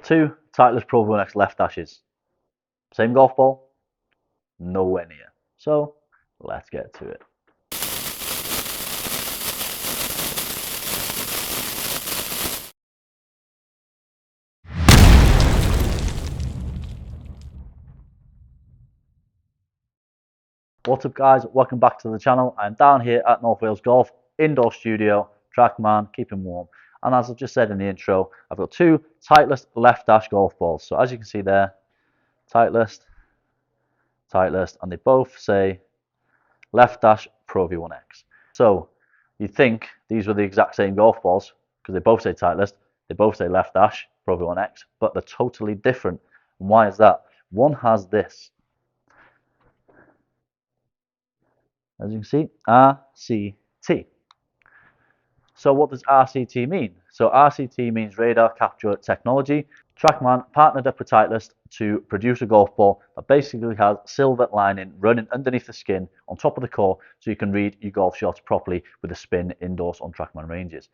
Two Titleist Pro V1X left dashes. Same golf ball? Nowhere near. So let's get to it. What's up guys, welcome back to the channel. I'm down here at North Wales Golf indoor studio, TRACKMAN, keeping warm. And as I just said in the intro, I've got two Titleist left dash golf balls. So as you can see there, Titleist, and they both say left dash Pro V1X. So you'd think these were the exact same golf balls because they both say Titleist, they both say left dash Pro V1X, but they're totally different. And why is that? One has this, as you can see, RCT. So what does RCT mean? So RCT means radar capture technology. TRACKMAN partnered up with Titleist to produce a golf ball that basically has silver lining running underneath the skin on top of the core so you can read your golf shots properly with a spin indoors on TRACKMAN ranges.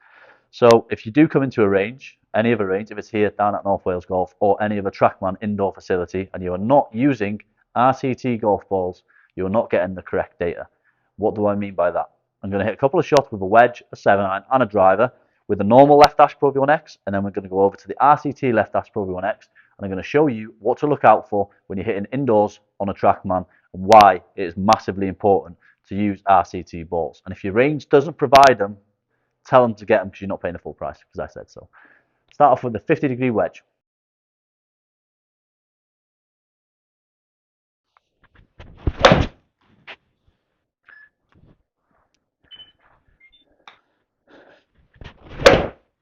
So if you do come into a range, any other range, if it's here down at North Wales Golf or any other TRACKMAN indoor facility and you are not using RCT golf balls, you are not getting the correct data. What do I mean by that? I'm going to hit a couple of shots with a wedge, a 7-iron and a driver with the normal left dash Pro V1X, and then we're going to go over to the RCT left dash Pro V1X, and I'm going to show you what to look out for when you're hitting indoors on a TRACKMAN and why it is massively important to use RCT balls. And if your range doesn't provide them, tell them to get them because you're not paying the full price, because I said so. Start off with the 50-degree wedge.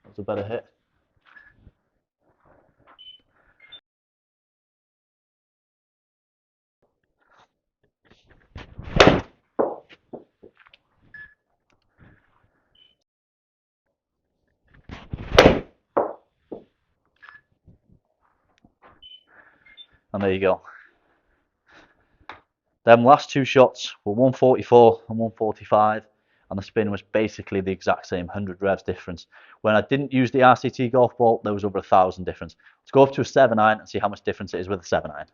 That's a better hit. And there you go. Them last two shots were 144 and 145, and the spin was basically the exact same, 100 revs difference. When I didn't use the RCT golf ball, there was over 1,000 difference. Let's go up to a 7-iron and see how much difference it is with a 7-iron.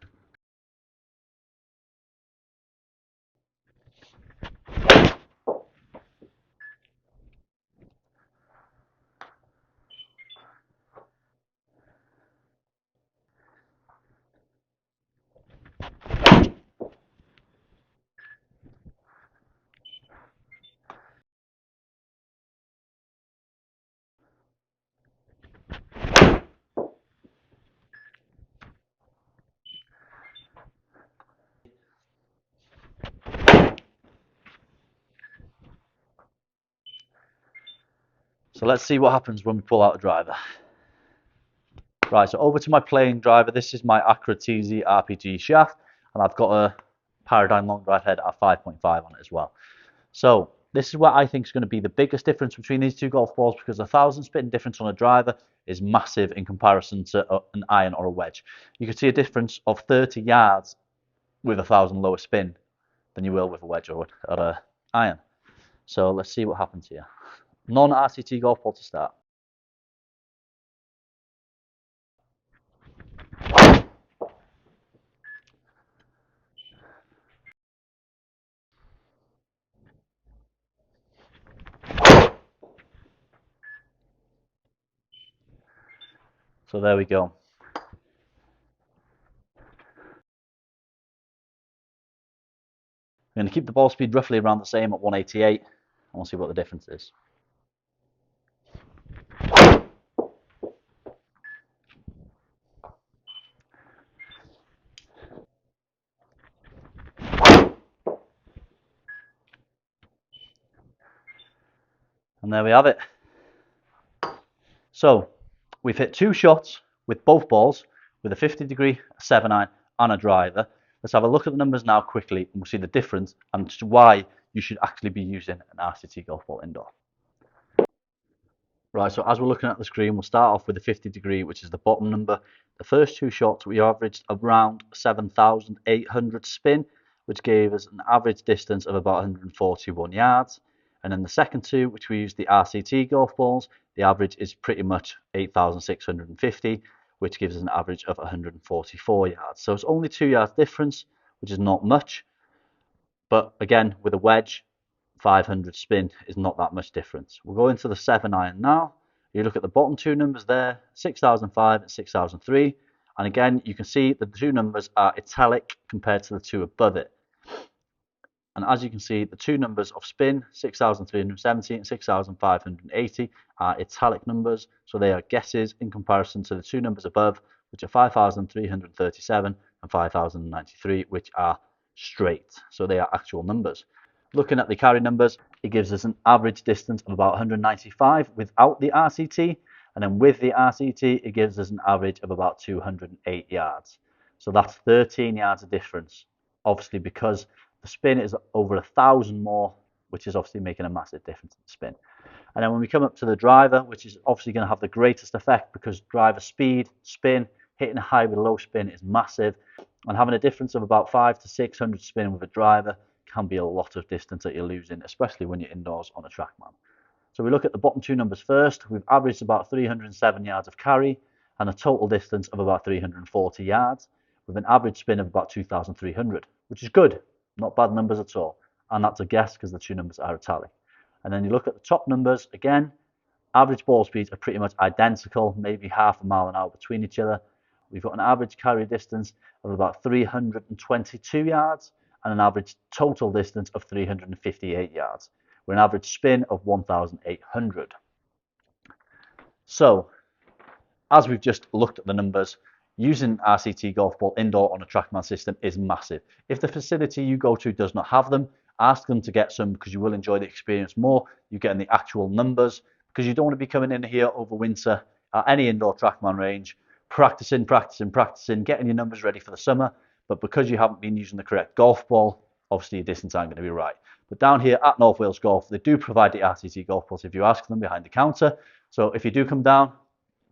So let's see what happens when we pull out a driver. Right, so over to my playing driver. This is my Acura TZ RPG shaft, and I've got a Paradigm long drive head at 5.5 on it as well. So this is what I think is going to be the biggest difference between these two golf balls, because 1,000 spin difference on a driver is massive in comparison to an iron or a wedge. You can see a difference of 30 yards with 1,000 lower spin than you will with a wedge or an iron. So let's see what happens here. Non-RCT golf ball to start. So there we go. I'm going to keep the ball speed roughly around the same at 188, and we'll see what the difference is. And there we have it. So we've hit two shots with both balls with a 50-degree, a 7-iron and a driver. Let's have a look at the numbers now quickly, and we'll see the difference and why you should actually be using an RCT golf ball indoor. Right, so as we're looking at the screen, we'll start off with the 50-degree, which is the bottom number. The first two shots, we averaged around 7,800 spin, which gave us an average distance of about 141 yards. And then the second two, which we used the RCT golf balls, the average is pretty much 8,650, which gives us an average of 144 yards. So it's only 2 yards difference, which is not much. But again, with a wedge, 500 spin is not that much difference. We'll go into the 7-iron now. You look at the bottom two numbers there, 6005 and 6003. And again, you can see the two numbers are italic compared to the two above it. And as you can see, the two numbers of spin, 6,370 and 6,580, are italic numbers. So they are guesses in comparison to the two numbers above, which are 5,337 and 5,093, which are straight. So they are actual numbers. Looking at the carry numbers, it gives us an average distance of about 195 without the RCT. And then with the RCT, it gives us an average of about 208 yards. So that's 13 yards of difference. Obviously, because the spin is over 1,000 more, which is obviously making a massive difference in the spin. And then when we come up to the driver, which is obviously going to have the greatest effect because driver speed, spin, hitting a high with low spin is massive. And having a difference of about 500 to 600 spin with a driver can be a lot of distance that you're losing, especially when you're indoors on a TRACKMAN. So we look at the bottom two numbers first. We've averaged about 307 yards of carry and a total distance of about 340 yards with an average spin of about 2,300, which is good. Not bad numbers at all. And that's a guess because the two numbers are italic. And then you look at the top numbers again, average ball speeds are pretty much identical, maybe half a mile an hour between each other. We've got an average carry distance of about 322 yards and an average total distance of 358 yards, with an average spin of 1,800. So, as we've just looked at the numbers, using RCT golf ball indoor on a TRACKMAN system is massive. If the facility you go to does not have them, ask them to get some because you will enjoy the experience more. You're getting the actual numbers because you don't want to be coming in here over winter at any indoor TRACKMAN range, practicing, getting your numbers ready for the summer. But because you haven't been using the correct golf ball, obviously your distance aren't going to be right. But down here at North Wales Golf, they do provide the RCT golf balls if you ask them behind the counter. So if you do come down,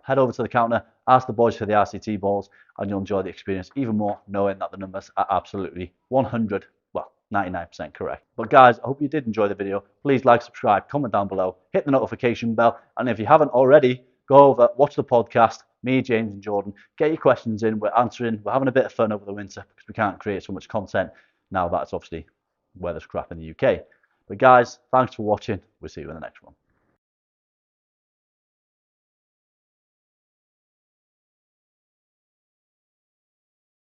head over to the counter, ask the boys for the RCT balls, and you'll enjoy the experience even more knowing that the numbers are absolutely 99% correct. But guys, I hope you did enjoy the video. Please like, subscribe, comment down below, hit the notification bell, and if you haven't already, go over, watch the podcast, me, James and Jordan, get your questions in, we're answering, we're having a bit of fun over the winter because we can't create so much content now that's obviously weather's crap in the UK. But guys, thanks for watching, we'll see you in the next one.